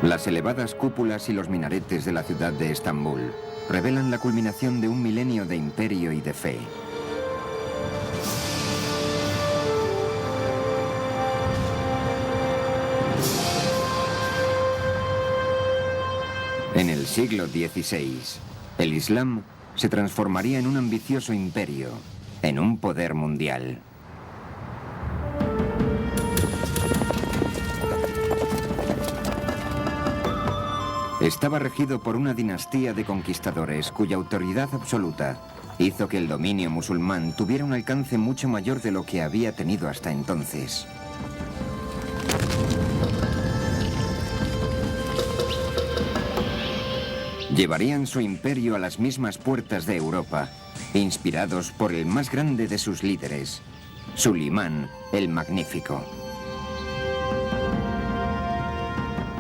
Las elevadas cúpulas y los minaretes de la ciudad de Estambul revelan la culminación de un milenio de imperio y de fe. En el siglo XVI, el Islam se transformaría en un ambicioso imperio, en un poder mundial. Estaba regido por una dinastía de conquistadores cuya autoridad absoluta hizo que el dominio musulmán tuviera un alcance mucho mayor de lo que había tenido hasta entonces. Llevarían su imperio a las mismas puertas de Europa, inspirados por el más grande de sus líderes, Sulimán el Magnífico.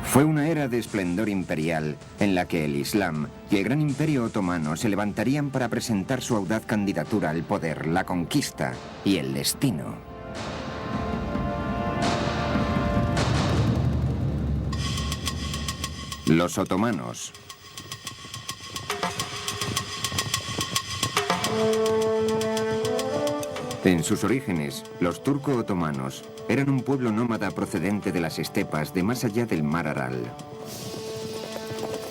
Fue una era de esplendor imperial en la que el Islam y el gran imperio otomano se levantarían para presentar su audaz candidatura al poder, la conquista y el destino. Los otomanos. En sus orígenes, los turco-otomanos eran un pueblo nómada procedente de las estepas de más allá del mar Aral.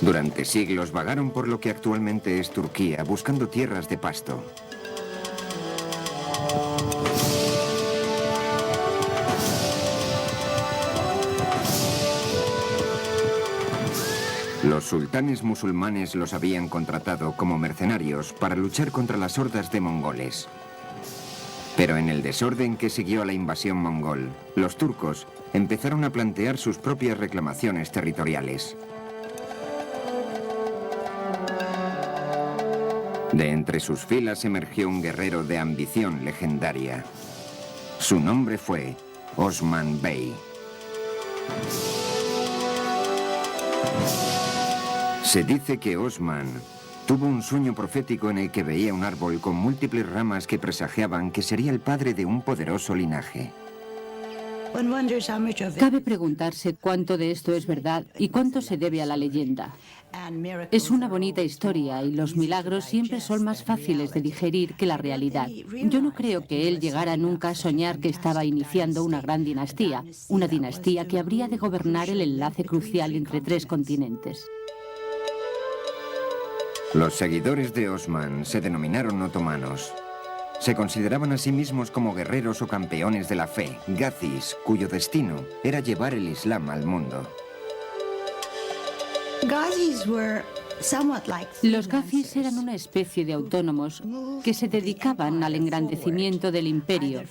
Durante siglos vagaron por lo que actualmente es Turquía, buscando tierras de pasto. Los sultanes musulmanes los habían contratado como mercenarios para luchar contra las hordas de mongoles. Pero en el desorden que siguió a la invasión mongol, los turcos empezaron a plantear sus propias reclamaciones territoriales. De entre sus filas emergió un guerrero de ambición legendaria. Su nombre fue Osman Bey. Se dice que Osman tuvo un sueño profético en el que veía un árbol con múltiples ramas que presagiaban que sería el padre de un poderoso linaje. Cabe preguntarse cuánto de esto es verdad y cuánto se debe a la leyenda. Es una bonita historia y los milagros siempre son más fáciles de digerir que la realidad. Yo no creo que él llegara nunca a soñar que estaba iniciando una gran dinastía, una dinastía que habría de gobernar el enlace crucial entre 3 continentes. Los seguidores de Osman se denominaron otomanos. Se consideraban a sí mismos como guerreros o campeones de la fe, gazis, cuyo destino era llevar el Islam al mundo. Los gazis eran una especie de autónomos que se dedicaban al engrandecimiento del imperio,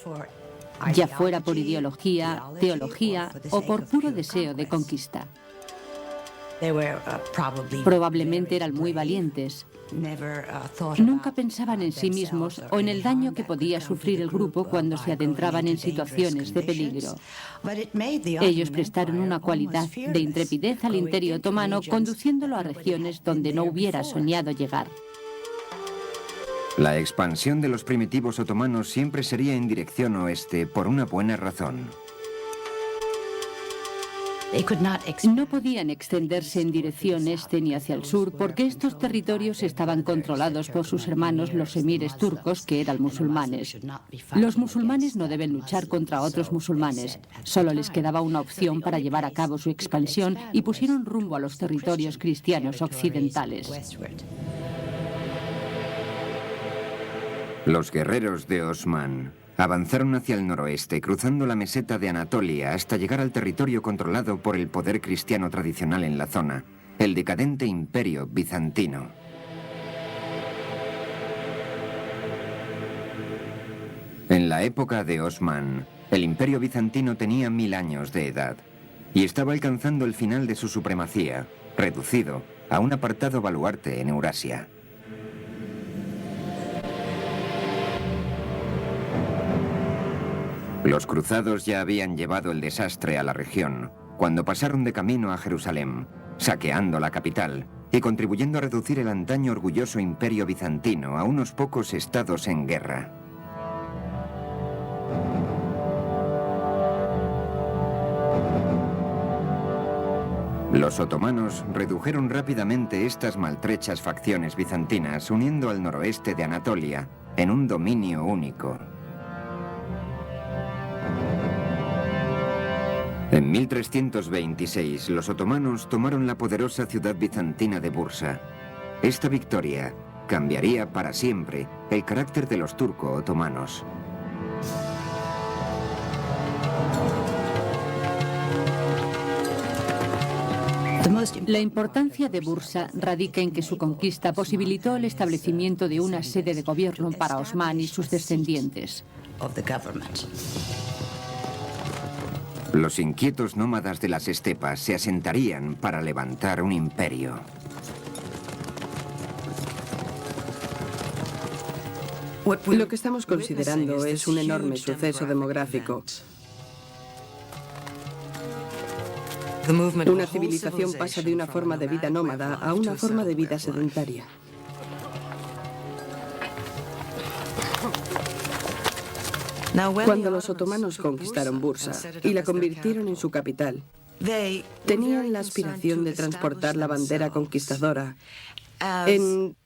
ya fuera por ideología, teología o por puro deseo de conquista. Probablemente eran muy valientes. Nunca pensaban en sí mismos o en el daño que podía sufrir el grupo cuando se adentraban en situaciones de peligro. Ellos prestaron una cualidad de intrepidez al imperio otomano, conduciéndolo a regiones donde no hubiera soñado llegar. La expansión de los primitivos otomanos siempre sería en dirección oeste por una buena razón. No podían extenderse en dirección este ni hacia el sur porque estos territorios estaban controlados por sus hermanos los emires turcos, que eran musulmanes. Los musulmanes no deben luchar contra otros musulmanes. Solo les quedaba una opción para llevar a cabo su expansión y pusieron rumbo a los territorios cristianos occidentales. Los guerreros de Osman avanzaron hacia el noroeste, cruzando la meseta de Anatolia hasta llegar al territorio controlado por el poder cristiano tradicional en la zona, el decadente imperio bizantino. En la época de Osman, el imperio bizantino tenía 1000 años de edad y estaba alcanzando el final de su supremacía, reducido a un apartado baluarte en Eurasia. Los cruzados ya habían llevado el desastre a la región cuando pasaron de camino a Jerusalén, saqueando la capital y contribuyendo a reducir el antaño orgulloso imperio bizantino a unos pocos estados en guerra. Los otomanos redujeron rápidamente estas maltrechas facciones bizantinas, uniendo al noroeste de Anatolia en un dominio único. En 1326, los otomanos tomaron la poderosa ciudad bizantina de Bursa. Esta victoria cambiaría para siempre el carácter de los turco-otomanos. La importancia de Bursa radica en que su conquista posibilitó el establecimiento de una sede de gobierno para Osman y sus descendientes. Los inquietos nómadas de las estepas se asentarían para levantar un imperio. Lo que estamos considerando es un enorme suceso demográfico. Una civilización pasa de una forma de vida nómada a una forma de vida sedentaria. Cuando los otomanos conquistaron Bursa y la convirtieron en su capital, tenían la aspiración de transportar la bandera conquistadora en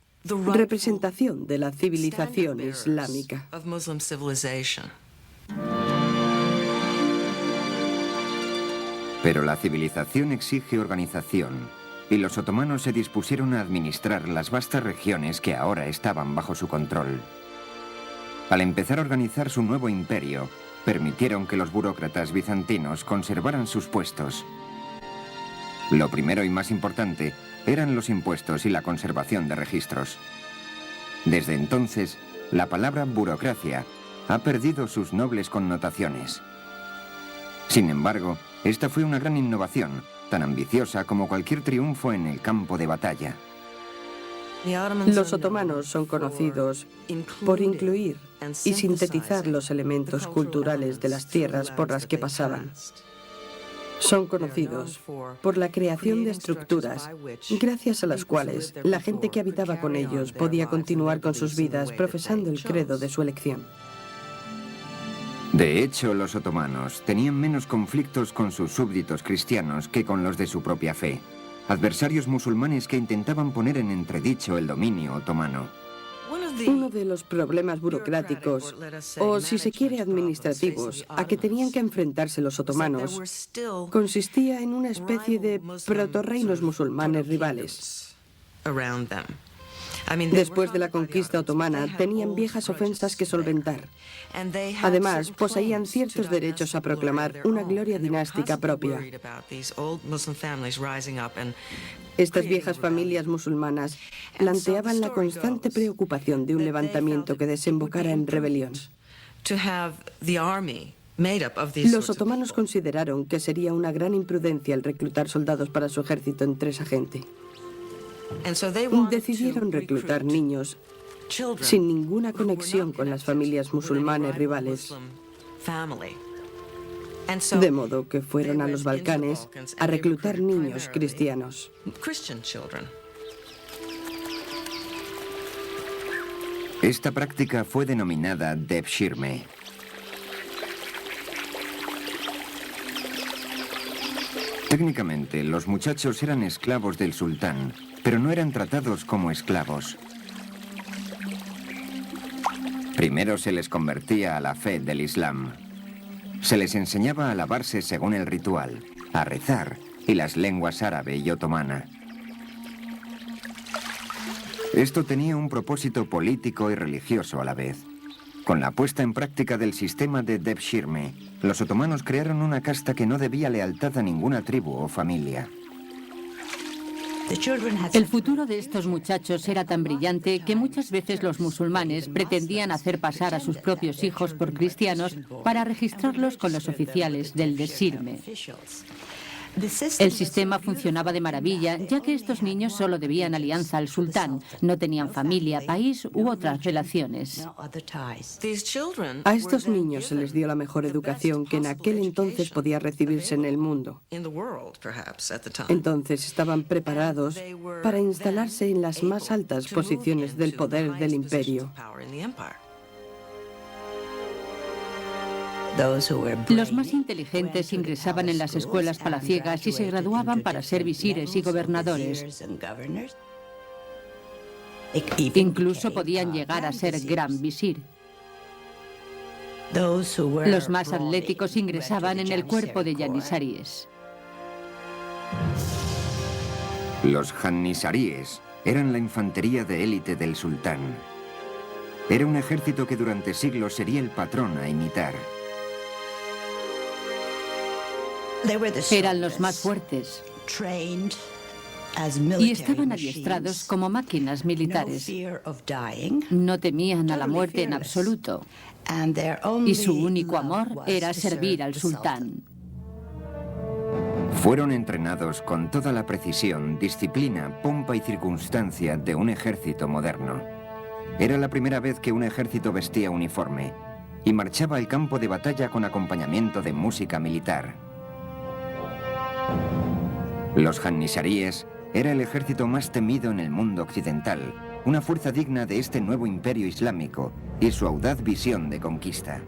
representación de la civilización islámica. Pero la civilización exige organización, y los otomanos se dispusieron a administrar las vastas regiones que ahora estaban bajo su control. Al empezar a organizar su nuevo imperio, permitieron que los burócratas bizantinos conservaran sus puestos. Lo primero y más importante eran los impuestos y la conservación de registros. Desde entonces, la palabra burocracia ha perdido sus nobles connotaciones. Sin embargo, esta fue una gran innovación, tan ambiciosa como cualquier triunfo en el campo de batalla. Los otomanos son conocidos por incluir y sintetizar los elementos culturales de las tierras por las que pasaban. Son conocidos por la creación de estructuras gracias a las cuales la gente que habitaba con ellos podía continuar con sus vidas profesando el credo de su elección. De hecho, los otomanos tenían menos conflictos con sus súbditos cristianos que con los de su propia fe, adversarios musulmanes que intentaban poner en entredicho el dominio otomano. Uno de los problemas burocráticos, o si se quiere administrativos, a que tenían que enfrentarse los otomanos, consistía en una especie de protorreinos musulmanes rivales. Después de la conquista otomana, tenían viejas ofensas que solventar. Además, poseían ciertos derechos a proclamar una gloria dinástica propia. Estas viejas familias musulmanas planteaban la constante preocupación de un levantamiento que desembocara en rebelión. Los otomanos consideraron que sería una gran imprudencia el reclutar soldados para su ejército en tres a gente. Decidieron reclutar niños sin ninguna conexión con las familias musulmanes rivales. De modo que fueron a los Balcanes a reclutar niños cristianos. Esta práctica fue denominada devshirme. Técnicamente, los muchachos eran esclavos del sultán, pero no eran tratados como esclavos. Primero se les convertía a la fe del Islam. Se les enseñaba a lavarse según el ritual, a rezar y las lenguas árabe y otomana. Esto tenía un propósito político y religioso a la vez. Con la puesta en práctica del sistema de devshirme, los otomanos crearon una casta que no debía lealtad a ninguna tribu o familia. El futuro de estos muchachos era tan brillante que muchas veces los musulmanes pretendían hacer pasar a sus propios hijos por cristianos para registrarlos con los oficiales del devshirme. El sistema funcionaba de maravilla, ya que estos niños solo debían alianza al sultán, no tenían familia, país u otras relaciones. A estos niños se les dio la mejor educación que en aquel entonces podía recibirse en el mundo. Entonces estaban preparados para instalarse en las más altas posiciones del poder del imperio. Los más inteligentes ingresaban en las escuelas palaciegas y se graduaban para ser visires y gobernadores. Incluso podían llegar a ser gran visir. Los más atléticos ingresaban en el cuerpo de janissaríes. Los janissaríes eran la infantería de élite del sultán. Era un ejército que durante siglos sería el patrón a imitar. Eran los más fuertes y estaban adiestrados como máquinas militares. No temían a la muerte en absoluto y su único amor era servir al sultán. Fueron entrenados con toda la precisión, disciplina, pompa y circunstancia de un ejército moderno. Era la primera vez que un ejército vestía uniforme y marchaba al campo de batalla con acompañamiento de música militar. Los janissaríes era el ejército más temido en el mundo occidental, una fuerza digna de este nuevo imperio islámico y su audaz visión de conquista.